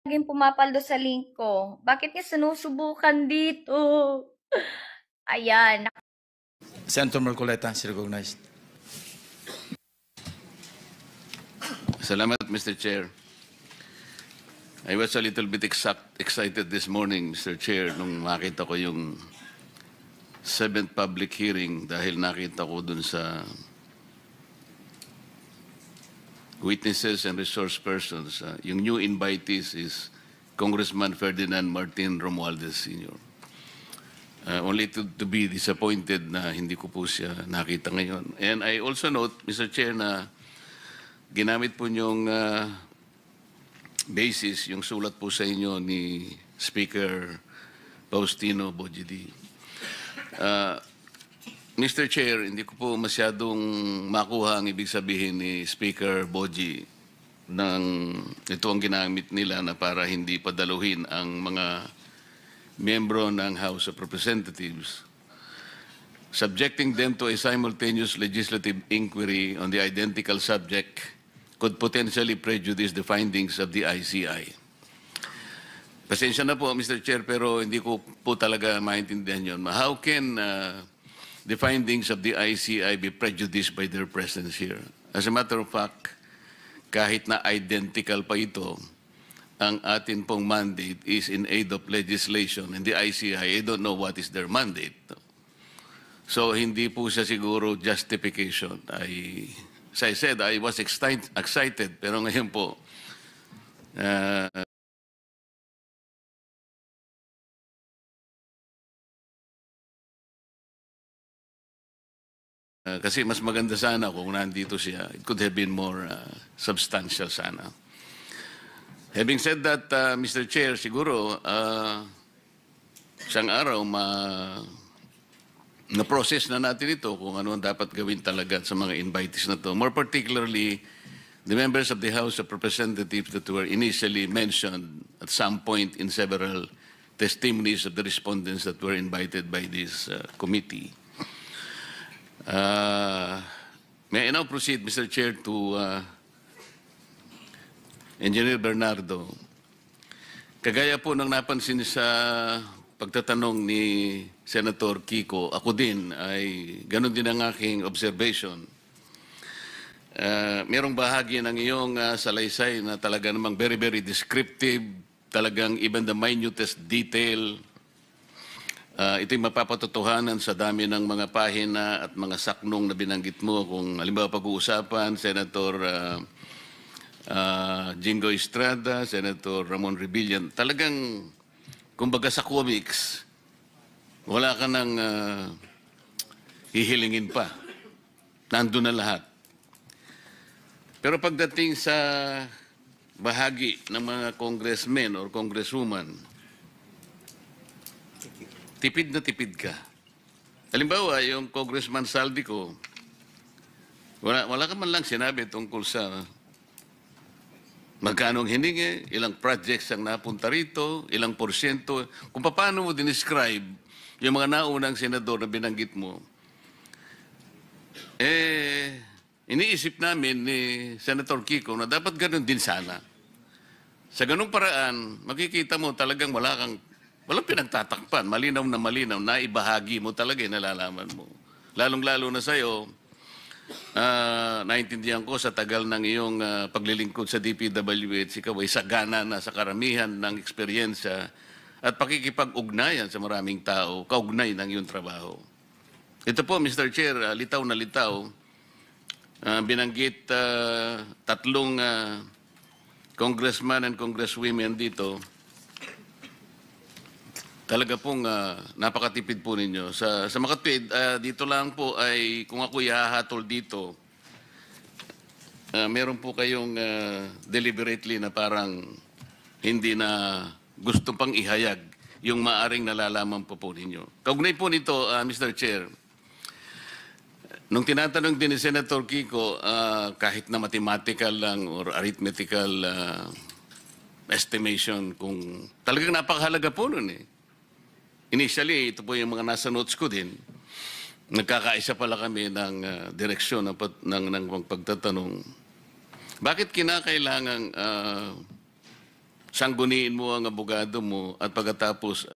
laging pumapaldo sa link ko. Bakit niya sinusubukan dito? Ayan. Senator Marcoleta is recognized. Salamat, Mr. Chair. I was a little bit excited this morning, Mr. Chair, nung makita ko yung 7th public hearing dahil nakita ko dun sa witnesses and resource persons. Yung new invitees is Congressman Ferdinand Martin Romualdez Sr. Only to be disappointed na hindi ko po siya nakita ngayon. And I also note, Mr. Chair, na ginamit po niyong basis, yung sulat po sa inyo ni Speaker Faustino Bojidi. Mr. Chair, hindi ko po masyadong makuha ang ibig sabihin ni Speaker Boji ng ito ang ginamit nila na para hindi padaluhin ang mga miyembro ng House of Representatives, subjecting them to a simultaneous legislative inquiry on the identical subject could potentially prejudice the findings of the ICI. Pasensya na po, Mr. Chair, pero hindi ko po talaga maintindihan yun. How can the findings of the ICI be prejudiced by their presence here? As a matter of fact, kahit na identical pa ito, ang atin pong mandate is in aid of legislation. And the ICI, I don't know what is their mandate. So, hindi po siya siguro justification. As I said, I was excited, pero ngayon po, kasi mas maganda sana kung nandito siya. It could have been more substantial sana. Having said that, Mr. Chair, siguro isang araw na-process na natin ito kung ano ang dapat gawin talaga sa mga invitees na to. More particularly, the members of the House of Representatives that were initially mentioned at some point in several testimonies of the respondents that were invited by this committee. May I now proceed, Mr. Chair, to Engineer Bernardo. Kagaya po ng napansin sa pagtatanong ni Senator Kiko, ako din ay ganun din ang aking observation. Merong bahagi ng iyong salaysay na talaga namang very, very descriptive, talagang even the minutest detail. Ito'y mapapatotohanan sa dami ng mga pahina at mga saknong na binanggit mo. Kung halimbawa pag-uusapan, Senator Jingo Estrada, Senator Ramon Rebillan, talagang, kumbaga sa comics, wala ka nang hihilingin pa. Nandun na lahat. Pero pagdating sa bahagi ng mga congressmen or congresswoman, tipid na tipid ka. Halimbawa, yung Congressman Saldico, wala ka man lang sinabi tungkol sa magkano ang hiningi, ilang projects ang napunta rito, ilang porsyento. Kung paano mo dinescribe yung mga naunang senador na binanggit mo, iniisip namin ni Senator Kiko na dapat ganun din sana. Sa ganung paraan, makikita mo talagang walang pinagtatakpan, malinaw na ibahagi mo talaga, nalalaman mo. Lalong-lalo na sa'yo, naintindihan ko sa tagal ng iyong paglilingkod sa DPWH, ikaw ay sagana na sa karamihan ng eksperyensya at pakikipag-ugnayan sa maraming tao, kaugnay ng iyong trabaho. Ito po, Mr. Chair, litaw na litaw, binanggit tatlong congressman and congresswomen dito. Talaga pong napakatipid po ninyo. Sa makatwid, dito lang po ay kung ako ihahatol dito, meron po kayong deliberately na parang hindi na gusto pang ihayag yung maaring nalalaman po ninyo. Kaugnay po nito, Mr. Chair, nung tinatanong din ni Senator Kiko, kahit na mathematical lang or arithmetical estimation, kung talagang napakahalaga po nun eh. Initially, ito po yung mga nasa notes ko din. Nagkakaisa pala kami ng direksyon ng pagtatanong. Bakit kinakailangang sangguniin mo ang abogado mo at pagkatapos